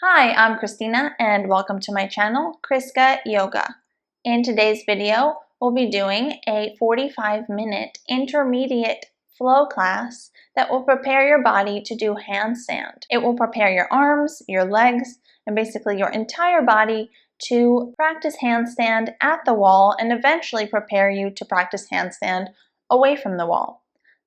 Hi, I'm Christina and welcome to my channel, Chriskayoga. In today's video, we'll be doing a 45-minute intermediate flow class that will prepare your body to do handstand. It will prepare your arms, your legs, and basically your entire body to practice handstand at the wall and eventually prepare you to practice handstand away from the wall.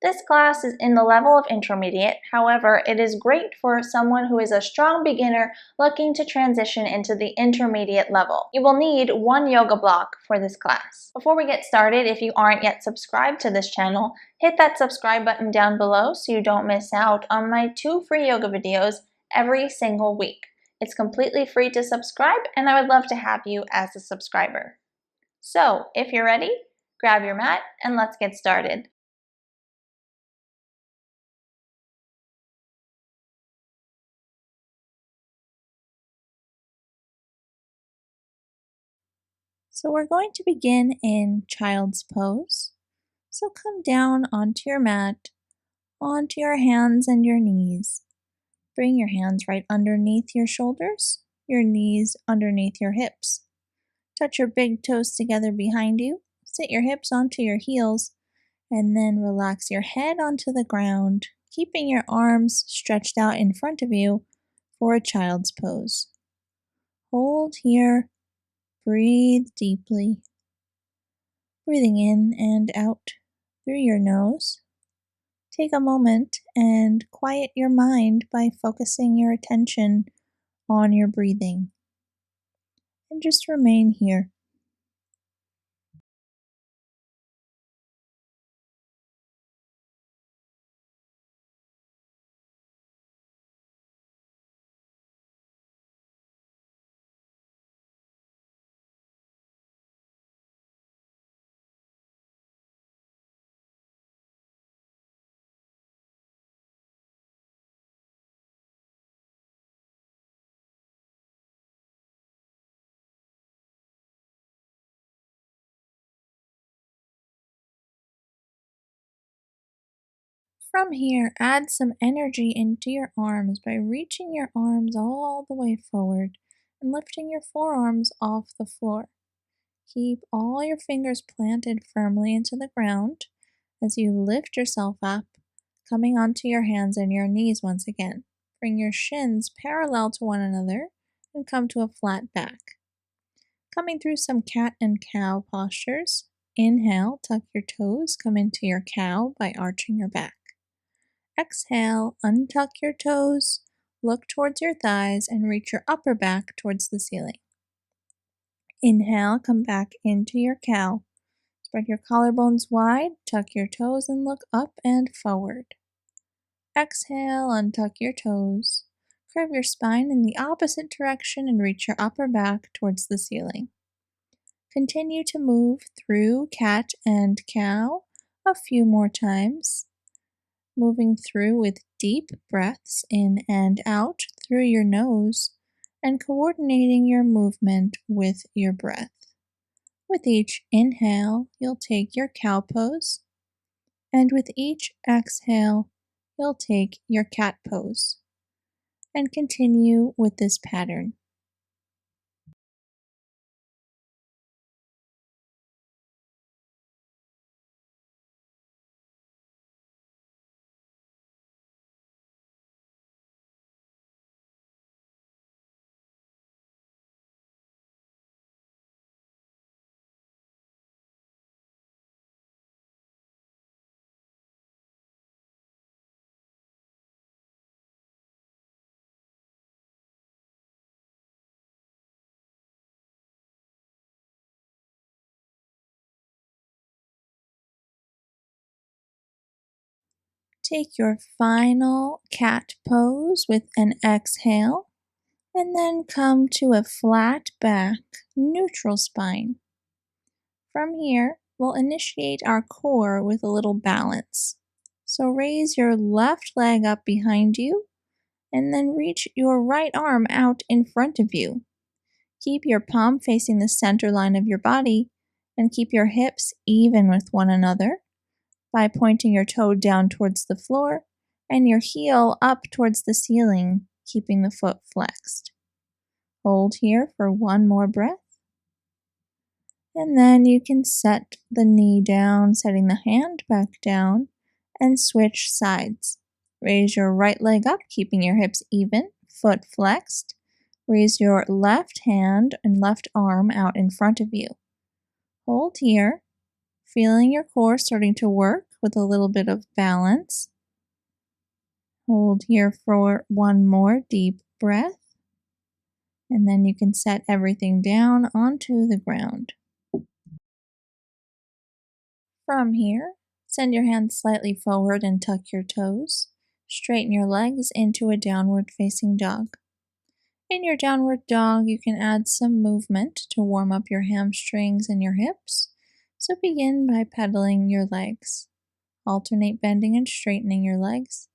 This class is in the level of intermediate, however, it is great for someone who is a strong beginner looking to transition into the intermediate level. You will need one yoga block for this class. Before we get started, if you aren't yet subscribed to this channel, hit that subscribe button down below so you don't miss out on my 2 free yoga videos every single week. It's completely free to subscribe and I would love to have you as a subscriber. So, if you're ready, grab your mat and let's get started. So we're going to begin in child's pose. So come down onto your mat, onto your hands and your knees. Bring your hands right underneath your shoulders, your knees underneath your hips. Touch your big toes together behind you, sit your hips onto your heels, and then relax your head onto the ground, keeping your arms stretched out in front of you for a child's pose. Hold here, breathe deeply. Breathing in and out through your nose. Take a moment and quiet your mind by focusing your attention on your breathing. And just remain here. From here, add some energy into your arms by reaching your arms all the way forward and lifting your forearms off the floor. Keep all your fingers planted firmly into the ground as you lift yourself up, coming onto your hands and your knees once again. Bring your shins parallel to one another and come to a flat back. Coming through some cat and cow postures. Inhale, tuck your toes, come into your cow by arching your back. Exhale, untuck your toes, look towards your thighs, and reach your upper back towards the ceiling. Inhale, come back into your cow. Spread your collarbones wide, tuck your toes, and look up and forward. Exhale, untuck your toes. Curve your spine in the opposite direction and reach your upper back towards the ceiling. Continue to move through cat and cow a few more times. Moving through with deep breaths in and out through your nose and coordinating your movement with your breath. With each inhale, you'll take your cow pose, and with each exhale, you'll take your cat pose, and continue with this pattern. Take your final cat pose with an exhale, and then come to a flat back, neutral spine. From here, we'll initiate our core with a little balance. So raise your left leg up behind you, and then reach your right arm out in front of you. Keep your palm facing the center line of your body, and keep your hips even with one another by pointing your toe down towards the floor and your heel up towards the ceiling, keeping the foot flexed. Hold here for one more breath. And then you can set the knee down, setting the hand back down, and switch sides. Raise your right leg up, keeping your hips even, foot flexed. Raise your left hand and left arm out in front of you. Hold here, feeling your core starting to work with a little bit of balance. Hold here for one more deep breath. And then you can set everything down onto the ground. From here, send your hands slightly forward and tuck your toes. Straighten your legs into a downward facing dog. In your downward dog, you can add some movement to warm up your hamstrings and your hips. So begin by pedaling your legs. Alternate bending and straightening your legs.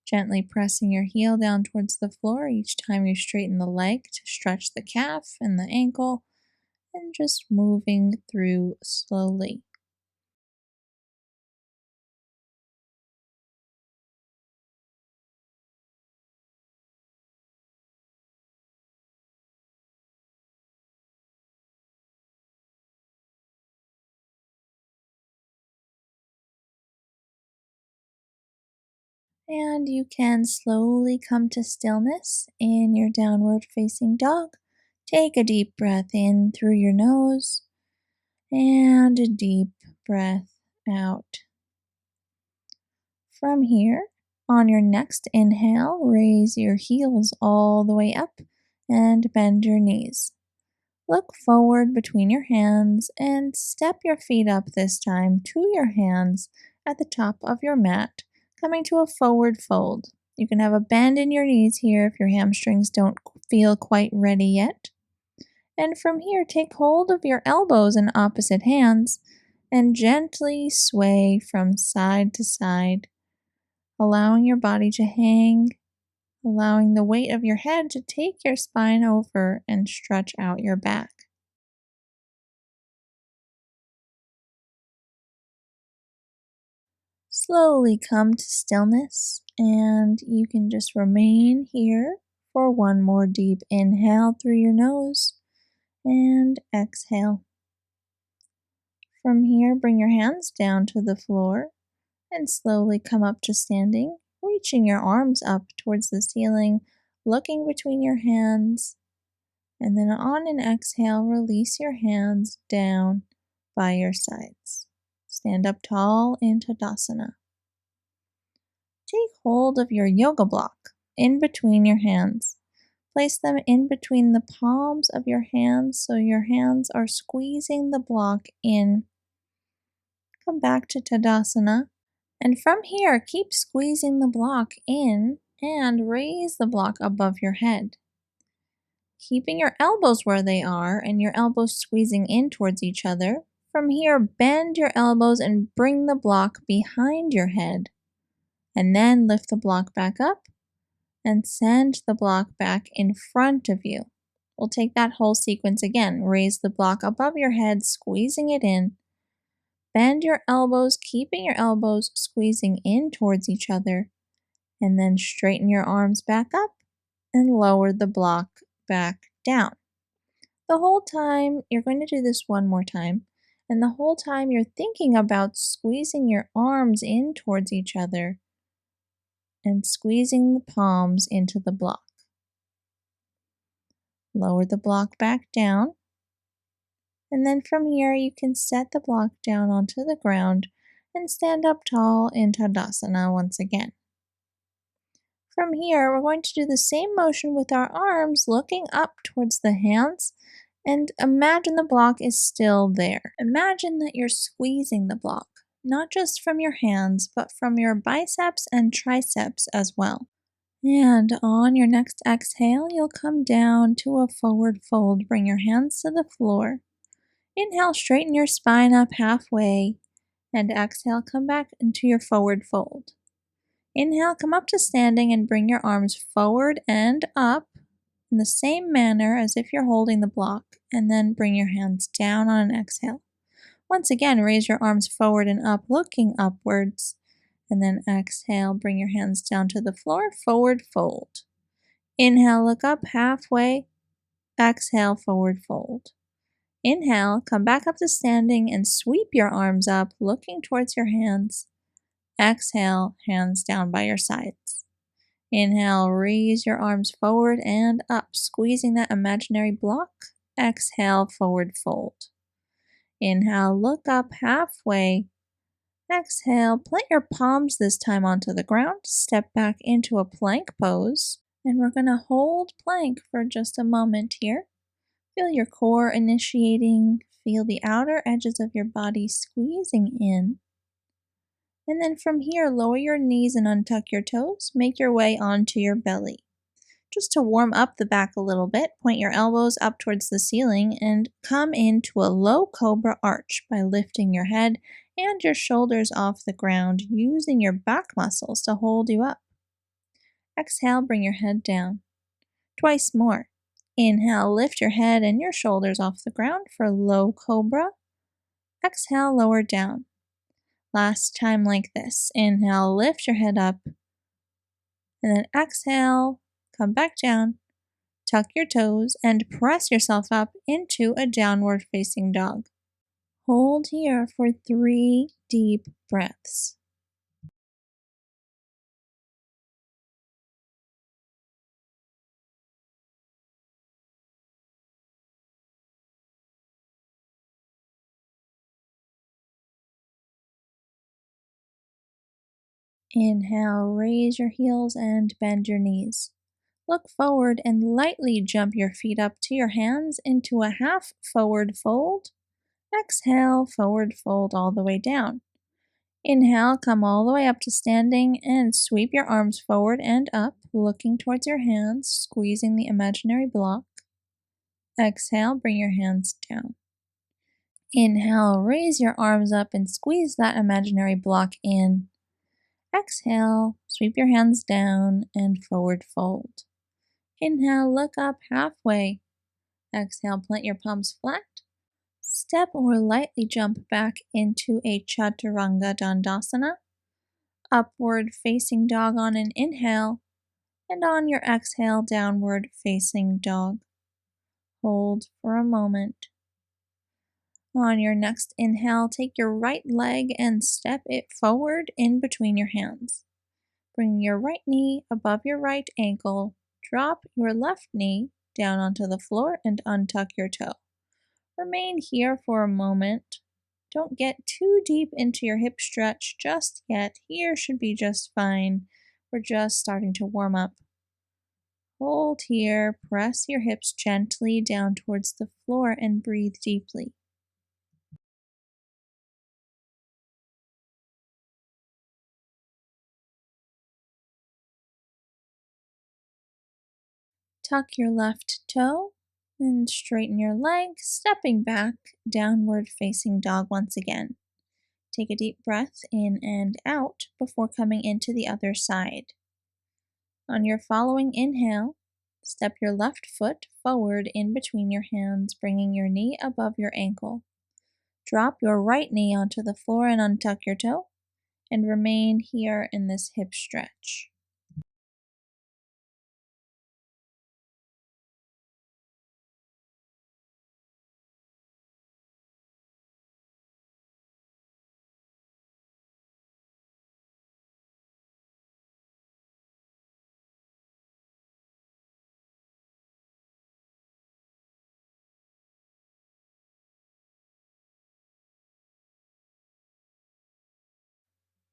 Gently pressing your heel down towards the floor each time you straighten the leg to stretch the calf and the ankle, and just moving through slowly. And you can slowly come to stillness in your downward facing dog. Take a deep breath in through your nose and a deep breath out. From here, on your next inhale, raise your heels all the way up and bend your knees. Look forward between your hands and step your feet up this time to your hands at the top of your mat, coming to a forward fold. You can have a bend in your knees here if your hamstrings don't feel quite ready yet. And from here, take hold of your elbows in opposite hands and gently sway from side to side, allowing your body to hang, allowing the weight of your head to take your spine over and stretch out your back. Slowly come to stillness, and you can just remain here for one more deep inhale through your nose and exhale. From here, bring your hands down to the floor and slowly come up to standing, reaching your arms up towards the ceiling, looking between your hands, and then on an exhale, release your hands down by your sides. Stand up tall in Tadasana. Take hold of your yoga block in between your hands. Place them in between the palms of your hands so your hands are squeezing the block in. Come back to Tadasana. And from here, keep squeezing the block in and raise the block above your head. Keeping your elbows where they are and your elbows squeezing in towards each other. From here, bend your elbows and bring the block behind your head. And then lift the block back up and send the block back in front of you. We'll take that whole sequence again. Raise the block above your head, squeezing it in. Bend your elbows, keeping your elbows squeezing in towards each other. And then straighten your arms back up and lower the block back down. The whole time, you're going to do this one more time. And the whole time you're thinking about squeezing your arms in towards each other and squeezing the palms into the block. Lower the block back down. And then from here, you can set the block down onto the ground and stand up tall in Tadasana once again. From here, we're going to do the same motion with our arms, looking up towards the hands, and imagine the block is still there. Imagine that you're squeezing the block, not just from your hands, but from your biceps and triceps as well. And on your next exhale, you'll come down to a forward fold. Bring your hands to the floor. Inhale, straighten your spine up halfway, and exhale, come back into your forward fold. Inhale, come up to standing and bring your arms forward and up in the same manner as if you're holding the block, and then bring your hands down on an exhale. Once again, raise your arms forward and up, looking upwards, and then exhale, bring your hands down to the floor, forward fold. Inhale, look up halfway, Exhale, forward fold. Inhale, come back up to standing and sweep your arms up, looking towards your hands. Exhale, hands down by your sides. Inhale, raise your arms forward and up, squeezing that imaginary block. Exhale, forward fold. Inhale, look up halfway. Exhale, plant your palms this time onto the ground. Step back into a plank pose. And we're going to hold plank for just a moment here. Feel your core initiating. Feel the outer edges of your body squeezing in. And then from here, lower your knees and untuck your toes. Make your way onto your belly. Just to warm up the back a little bit, point your elbows up towards the ceiling and come into a low cobra arch by lifting your head and your shoulders off the ground, using your back muscles to hold you up. Exhale, bring your head down. Twice more. Inhale, lift your head and your shoulders off the ground for low cobra. Exhale, lower down. Last time like this. Inhale, lift your head up. And then exhale, come back down. Tuck your toes and press yourself up into a downward facing dog. Hold here for 3 deep breaths. Inhale, raise your heels and bend your knees. Look forward and lightly jump your feet up to your hands into a half forward fold. Exhale, forward fold all the way down. Inhale, come all the way up to standing and sweep your arms forward and up, looking towards your hands, squeezing the imaginary block. Exhale, bring your hands down. Inhale, raise your arms up and squeeze that imaginary block in. Exhale, sweep your hands down and forward fold. Inhale, look up halfway. Exhale, plant your palms flat. Step or lightly jump back into a Chaturanga Dandasana. Upward facing dog on an inhale, and on your exhale, downward facing dog. Hold for a moment. On your next inhale, take your right leg and step it forward in between your hands. Bring your right knee above your right ankle. Drop your left knee down onto the floor and untuck your toe. Remain here for a moment. Don't get too deep into your hip stretch just yet. Here should be just fine. We're just starting to warm up. Hold here. Press your hips gently down towards the floor and breathe deeply. Tuck your left toe and straighten your leg, stepping back, downward facing dog once again. Take a deep breath in and out before coming into the other side. On your following inhale, step your left foot forward in between your hands, bringing your knee above your ankle. Drop your right knee onto the floor and untuck your toe, and remain here in this hip stretch.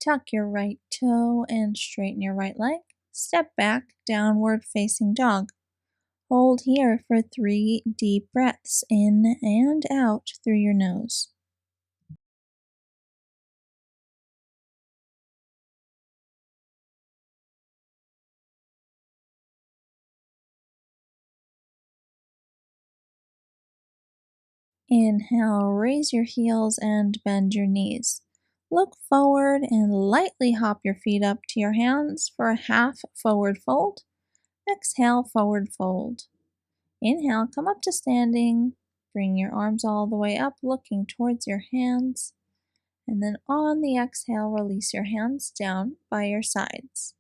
Tuck your right toe and straighten your right leg. Step back, downward facing dog. Hold here for 3 deep breaths in and out through your nose. Inhale, raise your heels and bend your knees. Look forward and lightly hop your feet up to your hands for a half forward fold. Exhale, forward fold. Inhale, come up to standing. Bring your arms all the way up, looking towards your hands. And then on the exhale, release your hands down by your sides.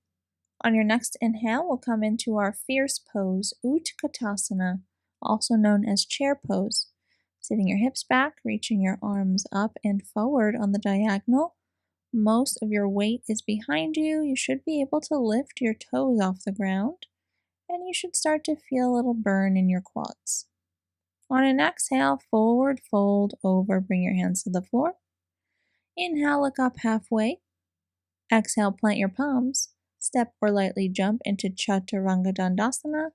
On your next inhale, we'll come into our fierce pose, Utkatasana, also known as chair pose. Sitting your hips back, reaching your arms up and forward on the diagonal. Most of your weight is behind you. You should be able to lift your toes off the ground, and you should start to feel a little burn in your quads. On an exhale, forward fold over, bring your hands to the floor. Inhale, look up halfway. Exhale, plant your palms. Step or lightly jump into Chaturanga Dandasana.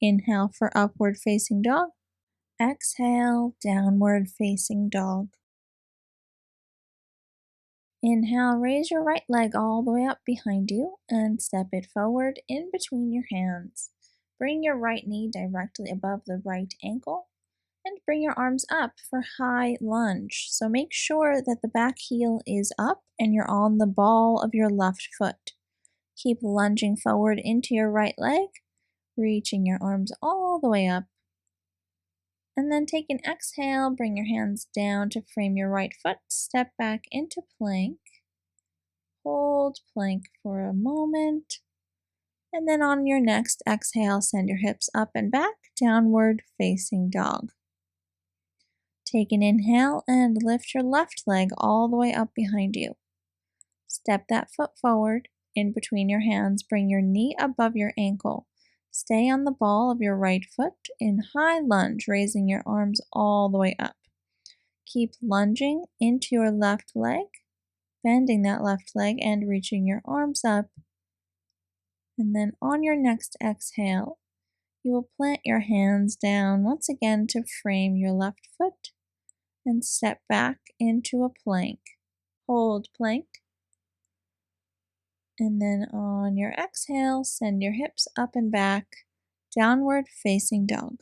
Inhale for upward facing dog. Exhale, downward facing dog. Inhale, raise your right leg all the way up behind you and step it forward in between your hands. Bring your right knee directly above the right ankle and bring your arms up for high lunge. So make sure that the back heel is up and you're on the ball of your left foot. Keep lunging forward into your right leg, reaching your arms all the way up. And then take an exhale, bring your hands down to frame your right foot, step back into plank. Hold plank for a moment. And then on your next exhale, send your hips up and back, downward facing dog. Take an inhale and lift your left leg all the way up behind you. Step that foot forward in between your hands, bring your knee above your ankle. Stay on the ball of your right foot in high lunge, raising your arms all the way up. Keep lunging into your left leg, bending that left leg and reaching your arms up. And then on your next exhale, you will plant your hands down once again to frame your left foot and step back into a plank. Hold plank. And then on your exhale, send your hips up and back, downward facing dog.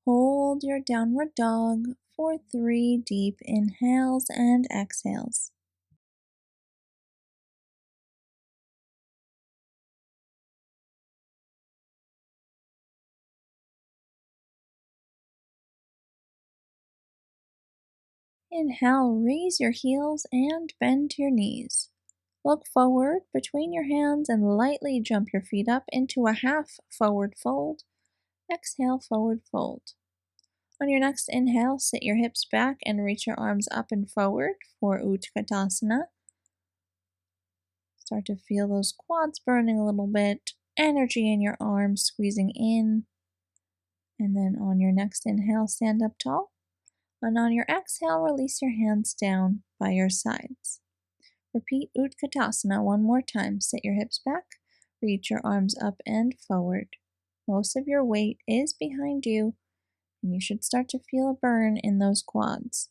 Hold your downward dog for 3 deep inhales and exhales. Inhale, raise your heels and bend your knees. Look forward between your hands and lightly jump your feet up into a half forward fold. Exhale, forward fold. On your next inhale, sit your hips back and reach your arms up and forward for Utkatasana. Start to feel those quads burning a little bit, energy in your arms squeezing in. And then on your next inhale, stand up tall. And on your exhale, release your hands down by your sides. Repeat Utkatasana one more time. Sit your hips back, reach your arms up and forward. Most of your weight is behind you, and you should start to feel a burn in those quads.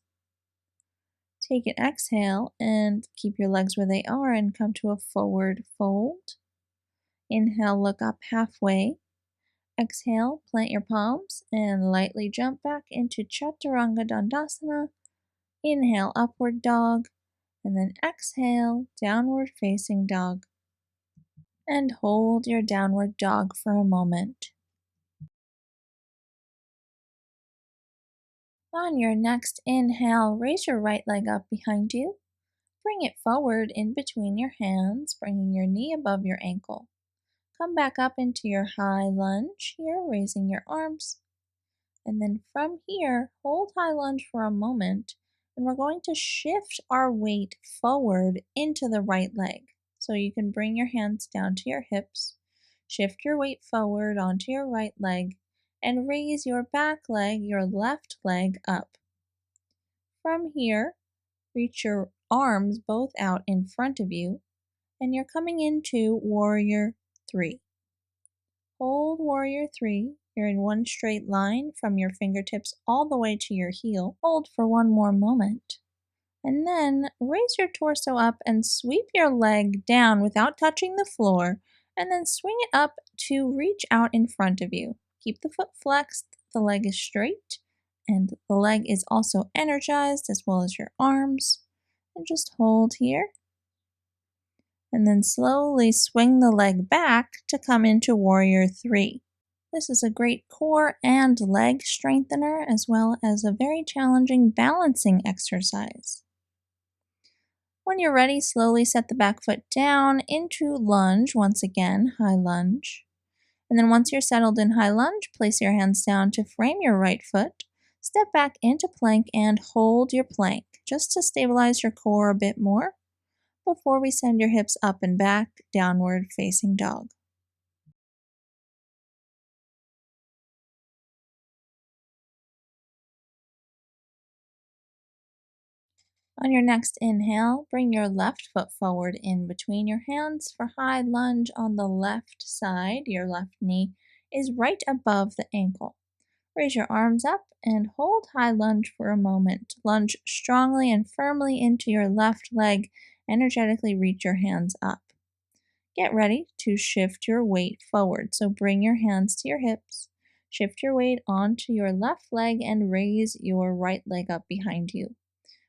Take an exhale and keep your legs where they are and come to a forward fold. Inhale, look up halfway. Exhale, plant your palms and lightly jump back into Chaturanga Dandasana. Inhale, upward dog, and then exhale, downward facing dog. And hold your downward dog for a moment. On your next inhale, raise your right leg up behind you. Bring it forward in between your hands, bringing your knee above your ankle. Come back up into your high lunge here, raising your arms. And then from here, hold high lunge for a moment, and we're going to shift our weight forward into the right leg. So you can bring your hands down to your hips, shift your weight forward onto your right leg, and raise your back leg, your left leg up. From here, reach your arms both out in front of you, and you're coming into Warrior 3. Hold Warrior 3. You're in one straight line from your fingertips all the way to your heel. Hold for one more moment. And then raise your torso up and sweep your leg down without touching the floor, and then swing it up to reach out in front of you. Keep the foot flexed, the leg is straight, and the leg is also energized as well as your arms. And just hold here. And then slowly swing the leg back to come into Warrior 3. This is a great core and leg strengthener, as well as a very challenging balancing exercise. When you're ready, slowly set the back foot down into lunge once again, high lunge. And then once you're settled in high lunge, place your hands down to frame your right foot. Step back into plank and hold your plank just to stabilize your core a bit more before we send your hips up and back, downward facing dog. On your next inhale, bring your left foot forward in between your hands for high lunge on the left side. Your left knee is right above the ankle. Raise your arms up and hold high lunge for a moment. Lunge strongly and firmly into your left leg. Energetically reach your hands up. Get ready to shift your weight forward. So bring your hands to your hips. Shift your weight onto your left leg and raise your right leg up behind you.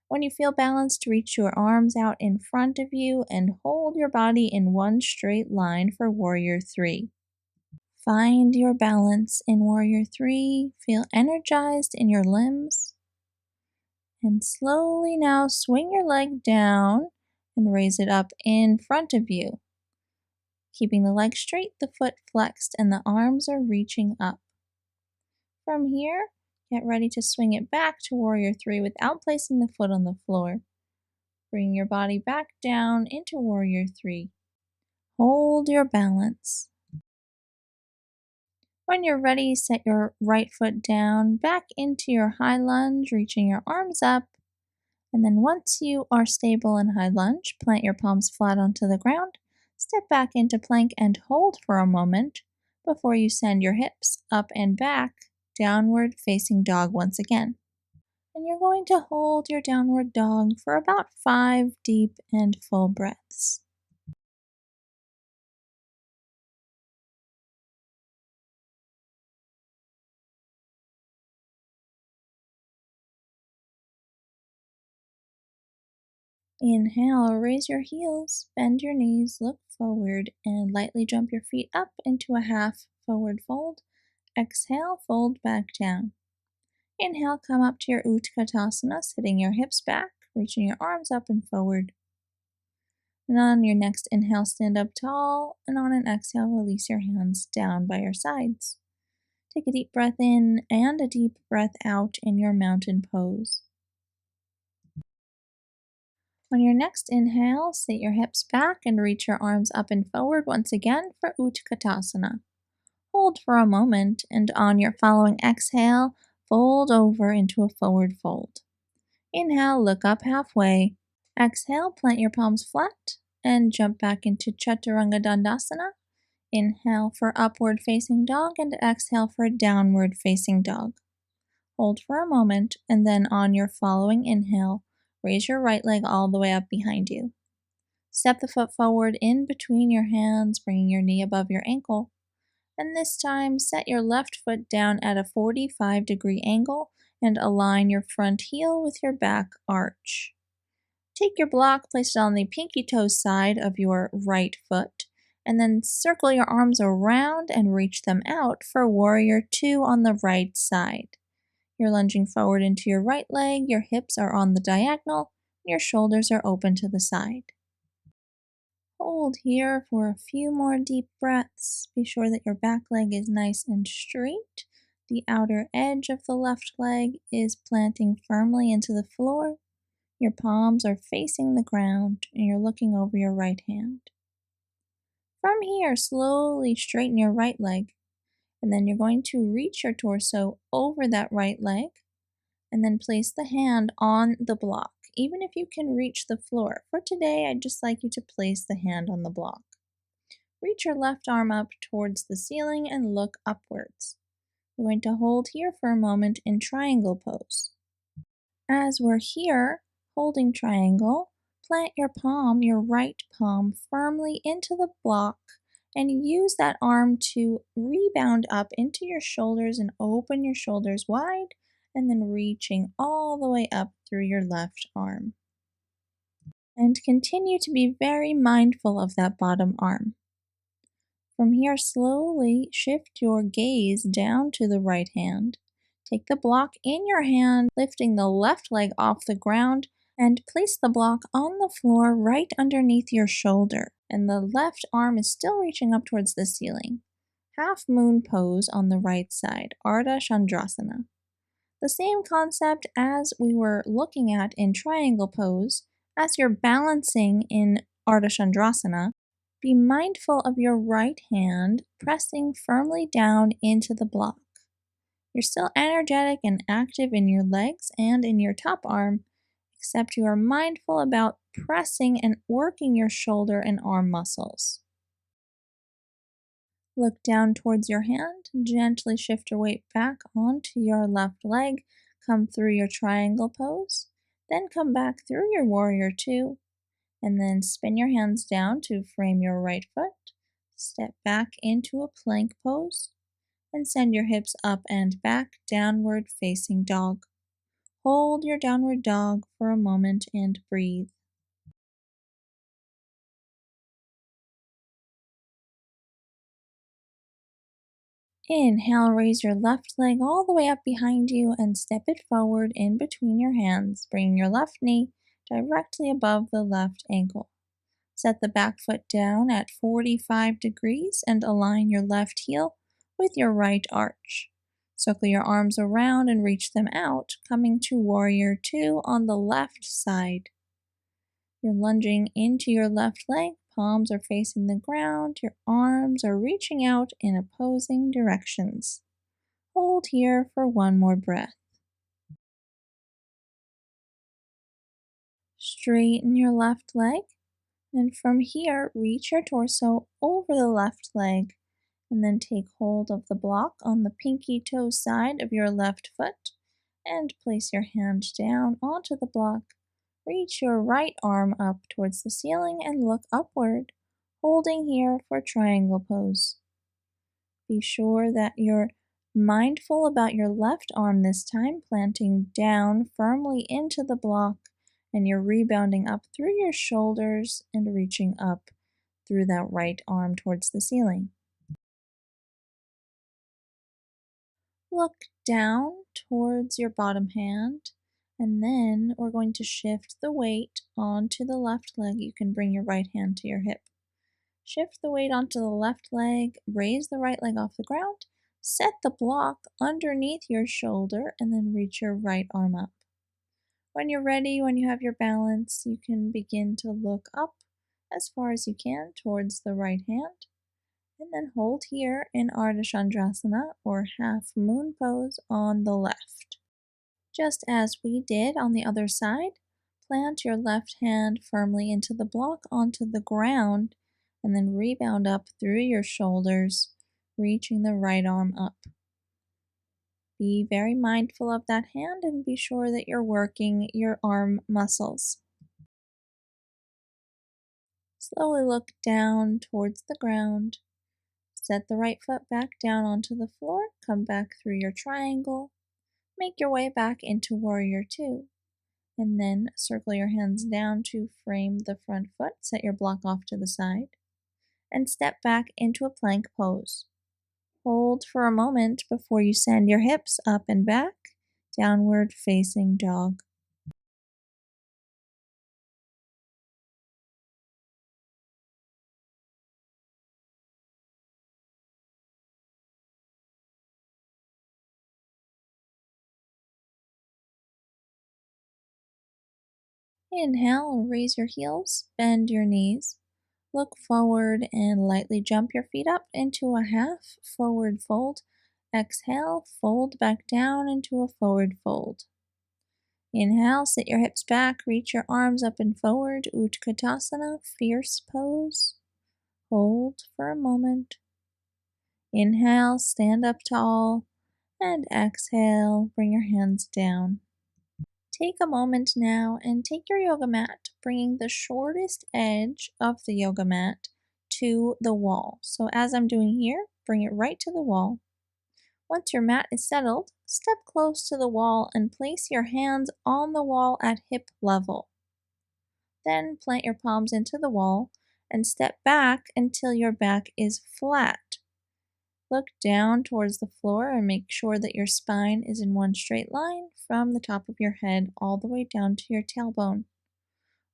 When you feel balanced, reach your arms out in front of you and hold your body in one straight line for Warrior 3. Find your balance in Warrior 3. Feel energized in your limbs. And slowly now swing your leg down and raise it up in front of you. Keeping the leg straight, the foot flexed, and the arms are reaching up. From here, get ready to swing it back to Warrior 3 without placing the foot on the floor. Bring your body back down into Warrior 3. Hold your balance. When you're ready, set your right foot down, back into your high lunge, reaching your arms up. And then once you are stable in high lunge, plant your palms flat onto the ground, step back into plank and hold for a moment before you send your hips up and back, downward facing dog once again. And you're going to hold your downward dog for about 5 deep and full breaths. Inhale, raise your heels, bend your knees, look forward, and lightly jump your feet up into a half forward fold. Exhale, fold back down. Inhale, come up to your Utkatasana, sitting your hips back, reaching your arms up and forward. And on your next inhale, stand up tall, and on an exhale, release your hands down by your sides. Take a deep breath in and a deep breath out in your mountain pose. On your next inhale, sit your hips back and reach your arms up and forward once again for Utkatasana. Hold for a moment, and on your following exhale, fold over into a forward fold. Inhale, look up halfway. Exhale, plant your palms flat and jump back into Chaturanga Dandasana. Inhale for upward facing dog and exhale for downward facing dog. Hold for a moment, and then on your following inhale, raise your right leg all the way up behind you. Step the foot forward in between your hands, bringing your knee above your ankle. And this time, set your left foot down at a 45-degree angle and align your front heel with your back arch. Take your block, place it on the pinky toe side of your right foot, and then circle your arms around and reach them out for Warrior 2 on the right side. You're lunging forward into your right leg, your hips are on the diagonal, and your shoulders are open to the side. Hold here for a few more deep breaths. Be sure that your back leg is nice and straight. The outer edge of the left leg is planting firmly into the floor. Your palms are facing the ground and you're looking over your right hand. From here, slowly straighten your right leg, and then you're going to reach your torso over that right leg and then place the hand on the block, even if you can reach the floor. For today, I'd just like you to place the hand on the block. Reach your left arm up towards the ceiling and look upwards. We're going to hold here for a moment in triangle pose. As we're here, holding triangle, plant your palm, your right palm, firmly into the block and use that arm to rebound up into your shoulders and open your shoulders wide, and then reaching all the way up through your left arm. And continue to be very mindful of that bottom arm. From here, slowly shift your gaze down to the right hand. Take the block in your hand, lifting the left leg off the ground, and place the block on the floor right underneath your shoulder. And the left arm is still reaching up towards the ceiling. half moon pose on the right side, Ardha Chandrasana. The same concept as we were looking at in triangle pose. As you're balancing in Ardha Chandrasana, be mindful of your right hand pressing firmly down into the block. You're still energetic and active in your legs and in your top arm, except you are mindful about pressing and working your shoulder and arm muscles. Look down towards your hand, gently shift your weight back onto your left leg, come through your triangle pose, then come back through your warrior two, and then spin your hands down to frame your right foot, step back into a plank pose, and send your hips up and back, downward facing dog. Hold your downward dog for a moment and breathe. Inhale, raise your left leg all the way up behind you and step it forward in between your hands, bringing your left knee directly above the left ankle. Set the back foot down at 45 degrees and align your left heel with your right arch. Circle your arms around and reach them out, coming to warrior two on the left side. You're lunging into your left leg, palms are facing the ground, your arms are reaching out in opposing directions. Hold here for one more breath. Straighten your left leg, and from here, reach your torso over the left leg, and then take hold of the block on the pinky toe side of your left foot, and place your hand down onto the block. Reach your right arm up towards the ceiling and look upward, holding here for triangle pose. Be sure that you're mindful about your left arm this time, planting down firmly into the block, and you're rebounding up through your shoulders and reaching up through that right arm towards the ceiling. Look down towards your bottom hand, and then we're going to shift the weight onto the left leg. You can bring your right hand to your hip. Shift the weight onto the left leg, raise the right leg off the ground, set the block underneath your shoulder, and then reach your right arm up. When you're ready, when you have your balance, you can begin to look up as far as you can towards the right hand, and then hold here in Ardha Chandrasana or half moon pose on the left. Just as we did on the other side, plant your left hand firmly into the block onto the ground and then rebound up through your shoulders, reaching the right arm up. Be very mindful of that hand and be sure that you're working your arm muscles. Slowly look down towards the ground. Set the right foot back down onto the floor, come back through your triangle, make your way back into warrior two, and then circle your hands down to frame the front foot, set your block off to the side, and step back into a plank pose. Hold for a moment before you send your hips up and back, downward facing dog. Inhale, raise your heels, bend your knees. Look forward and lightly jump your feet up into a half forward fold. Exhale, fold back down into a forward fold. Inhale, sit your hips back, reach your arms up and forward, Utkatasana, fierce pose. Hold for a moment. Inhale, stand up tall, and exhale, bring your hands down. Take a moment now and take your yoga mat, bringing the shortest edge of the yoga mat to the wall. So as I'm doing here, bring it right to the wall. Once your mat is settled, step close to the wall and place your hands on the wall at hip level. Then plant your palms into the wall and step back until your back is flat. Look down towards the floor and make sure that your spine is in one straight line from the top of your head all the way down to your tailbone.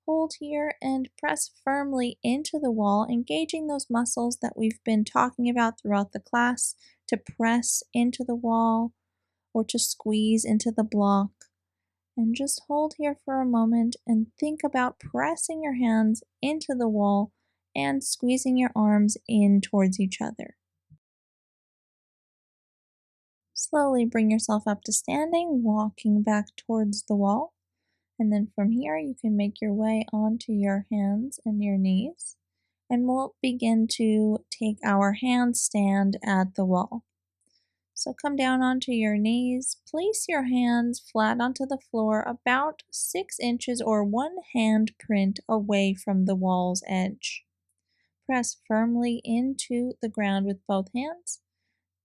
Hold here and press firmly into the wall, engaging those muscles that we've been talking about throughout the class to press into the wall or to squeeze into the block. And just hold here for a moment and think about pressing your hands into the wall and squeezing your arms in towards each other. Slowly bring yourself up to standing, walking back towards the wall. And then from here, you can make your way onto your hands and your knees. And we'll begin to take our handstand at the wall. So come down onto your knees, place your hands flat onto the floor about 6 inches or 1 hand print away from the wall's edge. Press firmly into the ground with both hands.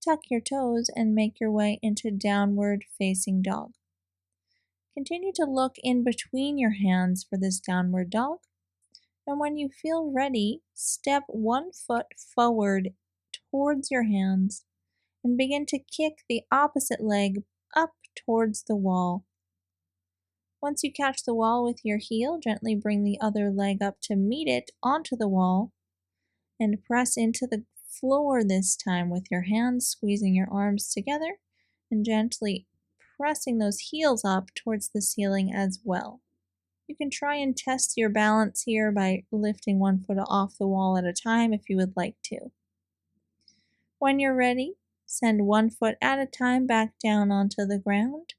Tuck your toes and make your way into downward facing dog. Continue to look in between your hands for this downward dog. And when you feel ready, step 1 foot forward towards your hands and begin to kick the opposite leg up towards the wall. Once you catch the wall with your heel, gently bring the other leg up to meet it onto the wall and press into the floor this time with your hands, squeezing your arms together and gently pressing those heels up towards the ceiling as well. You can try and test your balance here by lifting 1 foot off the wall at a time if you would like to. When you're ready, send 1 foot at a time back down onto the ground,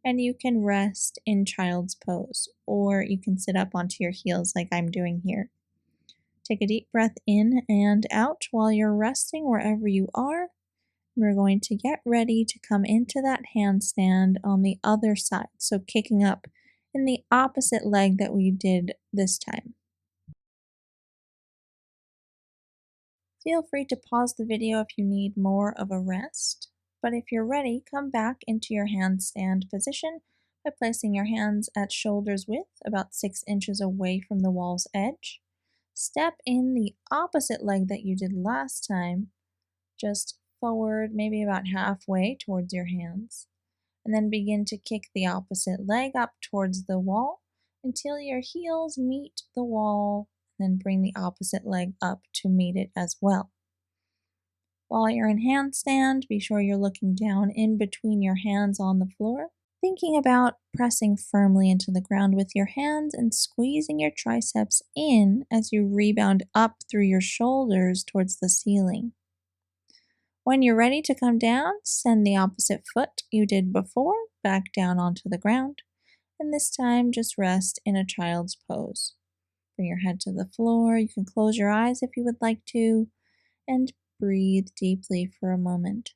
and you can rest in child's pose, or you can sit up onto your heels like I'm doing here. Take a deep breath in and out while you're resting wherever you are. We're going to get ready to come into that handstand on the other side, so kicking up in the opposite leg that we did this time. Feel free to pause the video if you need more of a rest, but if you're ready, come back into your handstand position by placing your hands at shoulder's width, about 6 inches away from the wall's edge. Step in the opposite leg that you did last time, just forward, maybe about halfway towards your hands, and then begin to kick the opposite leg up towards the wall until your heels meet the wall. Then bring the opposite leg up to meet it as well. While you're in handstand, be sure you're looking down in between your hands on the floor, thinking about pressing firmly into the ground with your hands and squeezing your triceps in as you rebound up through your shoulders towards the ceiling. When you're ready to come down, send the opposite foot you did before back down onto the ground, and this time just rest in a child's pose. Bring your head to the floor. You can close your eyes if you would like to, and breathe deeply for a moment.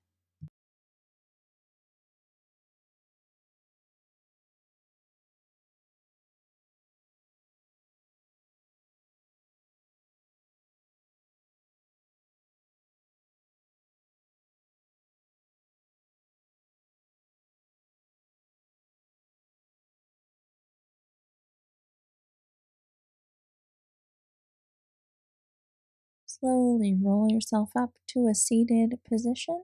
Slowly roll yourself up to a seated position,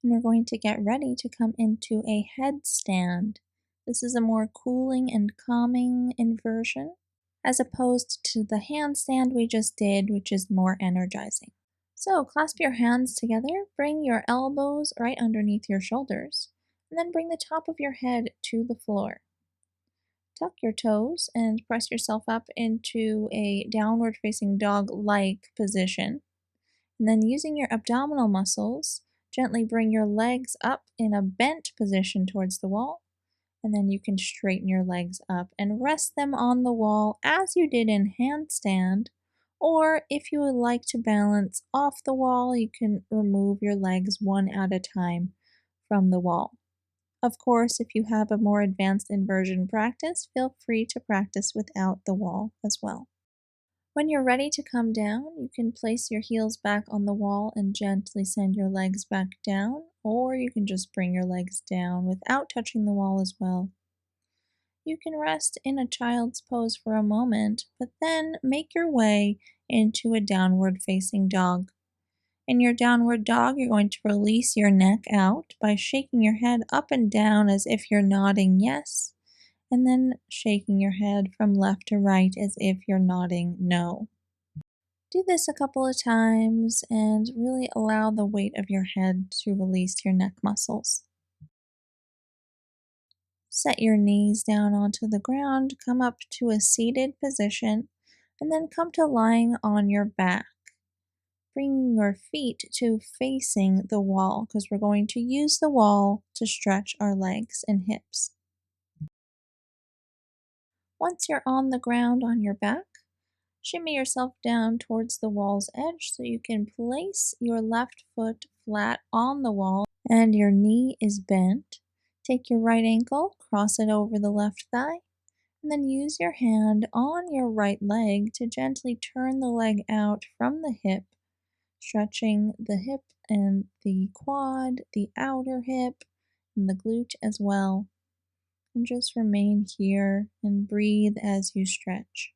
and we're going to get ready to come into a headstand. This is a more cooling and calming inversion, as opposed to the handstand we just did, which is more energizing. So clasp your hands together, bring your elbows right underneath your shoulders, and then bring the top of your head to the floor. Tuck your toes and press yourself up into a downward facing dog-like position. And then using your abdominal muscles, gently bring your legs up in a bent position towards the wall. And then you can straighten your legs up and rest them on the wall as you did in handstand. Or if you would like to balance off the wall, you can remove your legs one at a time from the wall. Of course, if you have a more advanced inversion practice, feel free to practice without the wall as well. When you're ready to come down, you can place your heels back on the wall and gently send your legs back down, or you can just bring your legs down without touching the wall as well. You can rest in a child's pose for a moment, but then make your way into a downward facing dog. In your downward dog, you're going to release your neck out by shaking your head up and down as if you're nodding yes, and then shaking your head from left to right as if you're nodding no. Do this a couple of times and really allow the weight of your head to release your neck muscles. Set your knees down onto the ground, come up to a seated position, and then come to lying on your back. Bring your feet to facing the wall because we're going to use the wall to stretch our legs and hips. Once you're on the ground on your back, shimmy yourself down towards the wall's edge so you can place your left foot flat on the wall and your knee is bent. Take your right ankle, cross it over the left thigh, and then use your hand on your right leg to gently turn the leg out from the hip, stretching the hip and the quad, the outer hip, and the glute as well. And just remain here and breathe as you stretch.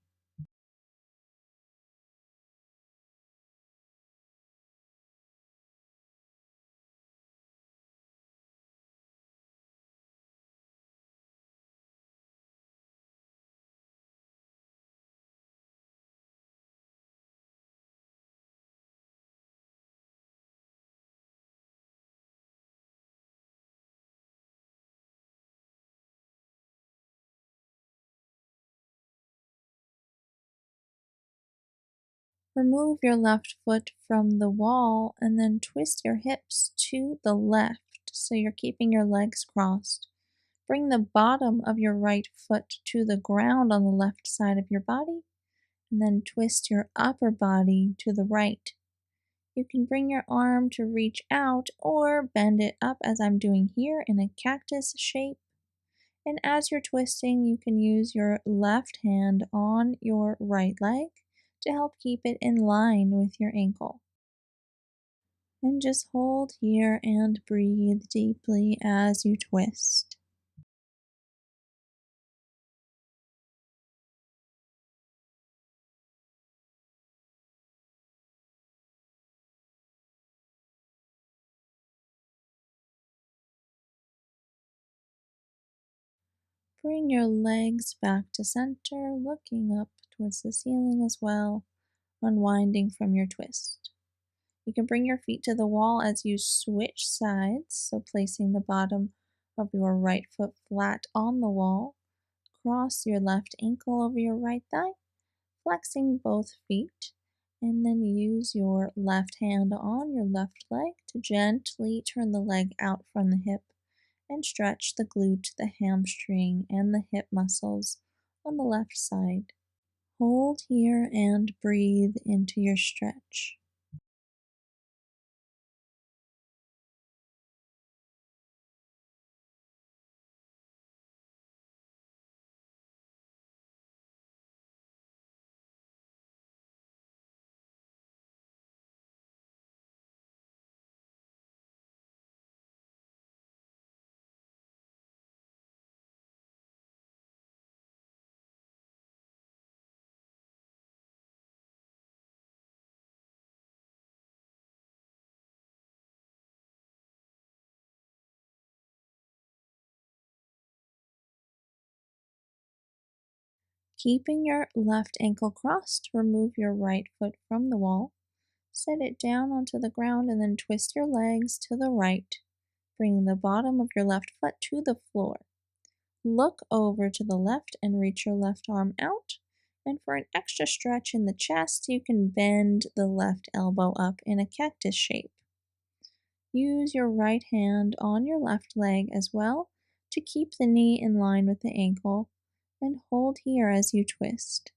Remove your left foot from the wall and then twist your hips to the left so you're keeping your legs crossed. Bring the bottom of your right foot to the ground on the left side of your body and then twist your upper body to the right. You can bring your arm to reach out or bend it up as I'm doing here in a cactus shape. And as you're twisting, you can use your left hand on your right leg to help keep it in line with your ankle. And just hold here and breathe deeply as you twist. Bring your legs back to center, looking up towards the ceiling as well, unwinding from your twist. You can bring your feet to the wall as you switch sides, so placing the bottom of your right foot flat on the wall. Cross your left ankle over your right thigh, flexing both feet, and then use your left hand on your left leg to gently turn the leg out from the hip and stretch the glute, the hamstring, and the hip muscles on the left side. Hold here and breathe into your stretch. Keeping your left ankle crossed, remove your right foot from the wall. Set it down onto the ground and then twist your legs to the right, bringing the bottom of your left foot to the floor. Look over to the left and reach your left arm out. And for an extra stretch in the chest, you can bend the left elbow up in a cactus shape. Use your right hand on your left leg as well to keep the knee in line with the ankle and hold here as you twist.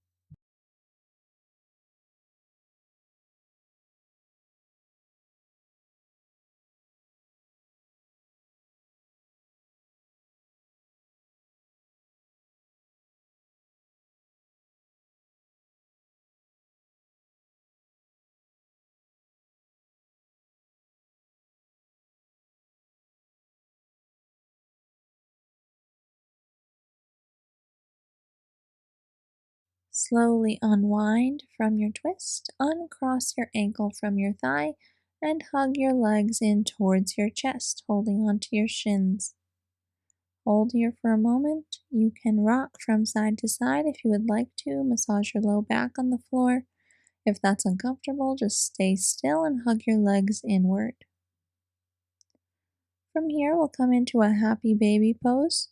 Slowly unwind from your twist, uncross your ankle from your thigh, and hug your legs in towards your chest, holding onto your shins. Hold here for a moment. You can rock from side to side if you would like to. Massage your low back on the floor. If that's uncomfortable, just stay still and hug your legs inward. From here, we'll come into a happy baby pose.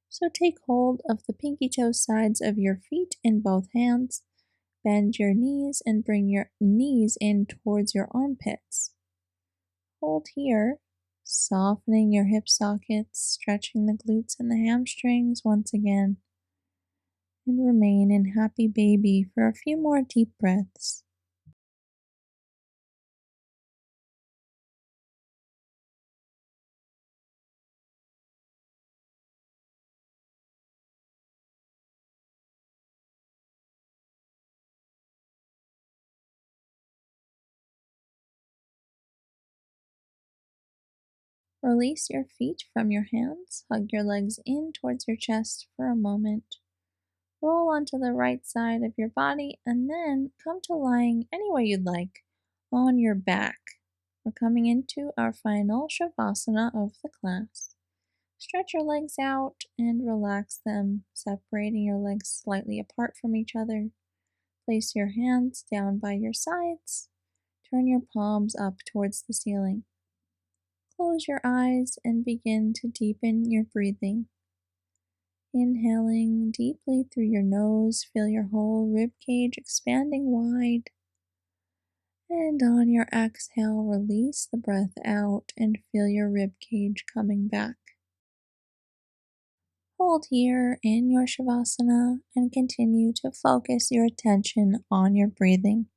So take hold of the pinky toe sides of your feet in both hands. Bend your knees and bring your knees in towards your armpits. Hold here, softening your hip sockets, stretching the glutes and the hamstrings once again. And remain in happy baby for a few more deep breaths. Release your feet from your hands, hug your legs in towards your chest for a moment. Roll onto the right side of your body and then come to lying any way you'd like on your back. We're coming into our final Shavasana of the class. Stretch your legs out and relax them, separating your legs slightly apart from each other. Place your hands down by your sides. Turn your palms up towards the ceiling. Close your eyes and begin to deepen your breathing. Inhaling deeply through your nose, feel your whole rib cage expanding wide. And on your exhale, release the breath out and feel your rib cage coming back. Hold here in your Shavasana and continue to focus your attention on your breathing.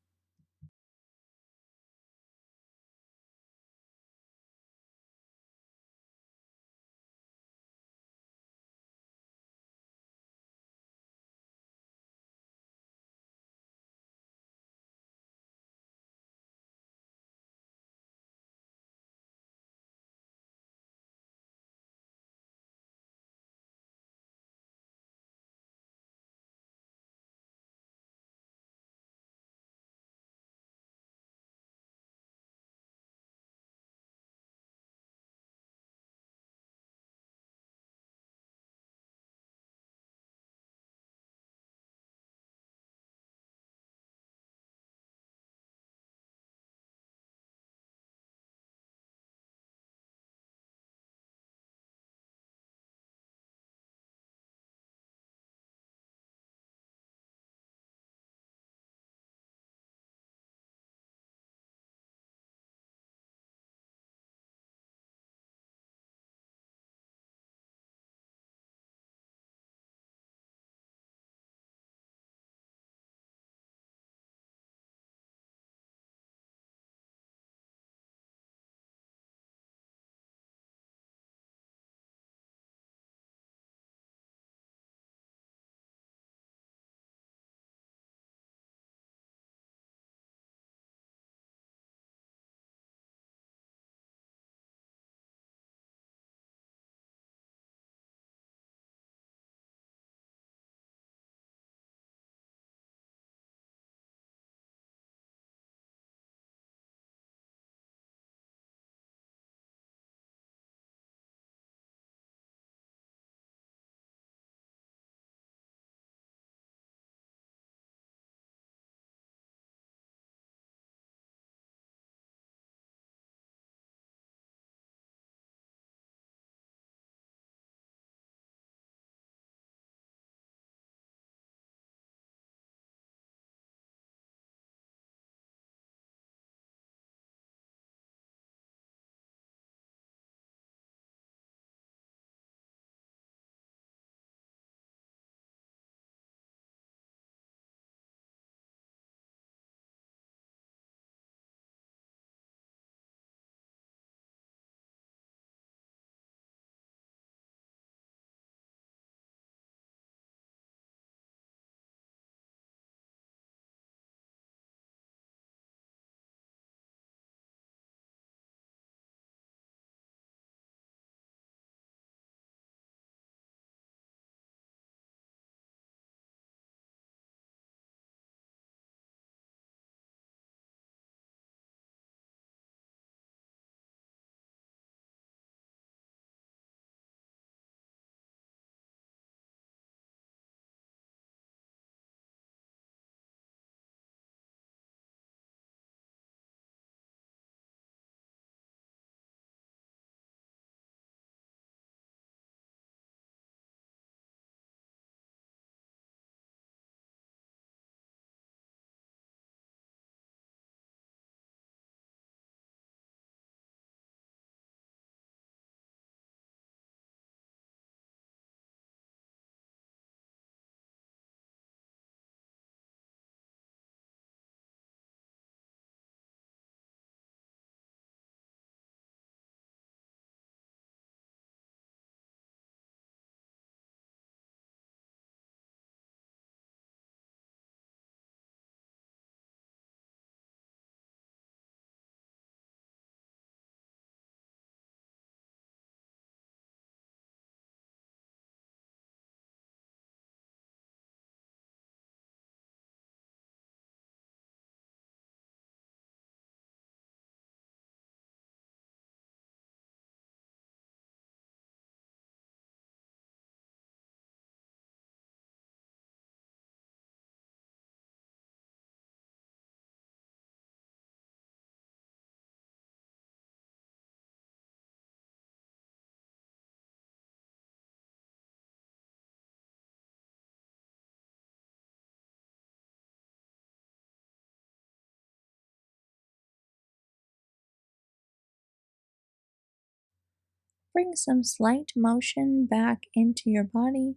Bring some slight motion back into your body,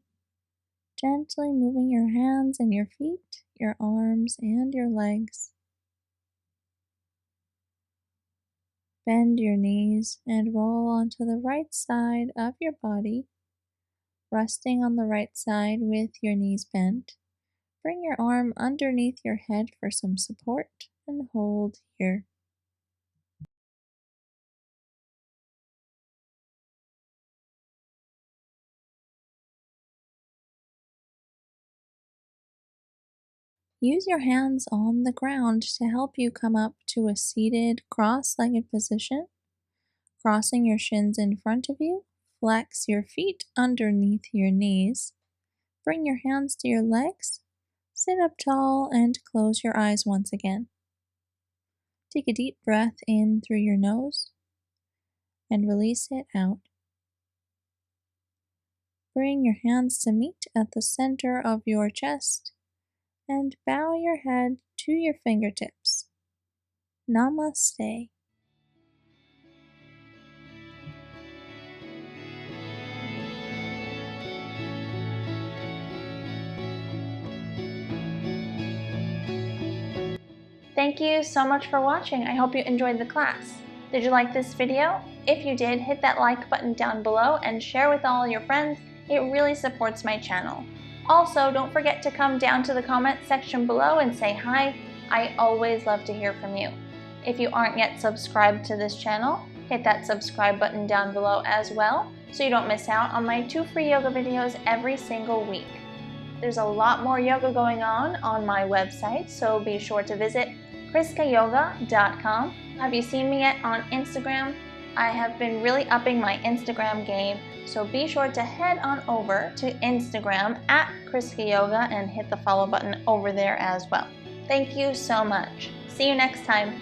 gently moving your hands and your feet, your arms and your legs. Bend your knees and roll onto the right side of your body, resting on the right side with your knees bent. Bring your arm underneath your head for some support and hold here. Use your hands on the ground to help you come up to a seated, cross-legged position. Crossing your shins in front of you, flex your feet underneath your knees. Bring your hands to your legs. Sit up tall and close your eyes once again. Take a deep breath in through your nose and release it out. Bring your hands to meet at the center of your chest and bow your head to your fingertips. Namaste. Thank you so much for watching. I hope you enjoyed the class. Did you like this video? If you did, hit that like button down below and share with all your friends. It really supports my channel. Also, don't forget to come down to the comment section below and say hi. I always love to hear from you. If you aren't yet subscribed to this channel, hit that subscribe button down below as well so you don't miss out on my 2 free yoga videos every single week. There's a lot more yoga going on my website, so be sure to visit chriskayoga.com. Have you seen me yet on Instagram? I have been really upping my Instagram game, so be sure to head on over to Instagram at chriskayoga and hit the follow button over there as well. Thank you so much. See you next time.